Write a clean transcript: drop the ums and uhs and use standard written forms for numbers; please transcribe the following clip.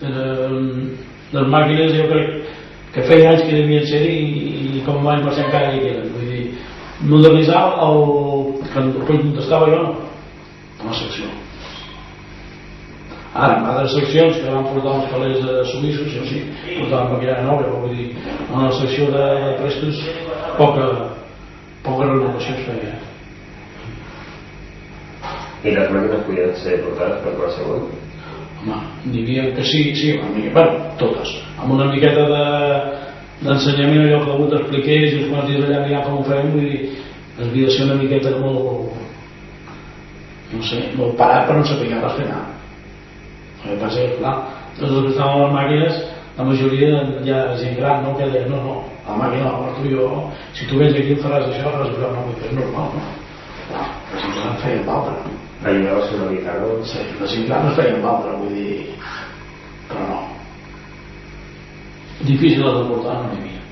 les màquines jo crec que feia anys que devien ser i com l'any passat encara hi queden, vull dir, modernitzar el que contestava jo a la secció. Ara, en altres seccions que van portar uns calés suïssos, això sí, portaven maquinària nova, però vull dir, en la secció de prestos poca renovació es feia. I les màquines podien ser portades per qualsevol? Home, n'hi havia que sí, una mica, bueno, totes, amb una miqueta d'ensenyament, allò que algú t'expliqués i els quants dies allà mirar com ho fem, vull dir, es havia de ser una miqueta molt, no sé, molt parat per no saber què vas fer anar. El que passa és, clar, tots els que estaven a les màquines, la majoria ja gent gran, no? Que deia, no, a la màquina la porto jo, si tu vens aquí em faràs això, faràs això, no, és normal, no? Clar, la gent gran feia l'altre. Allò va ser una mica, no? Sí, la gent gran es feia l'altre, vull dir, però no. Difícil de portar no n'hi havia.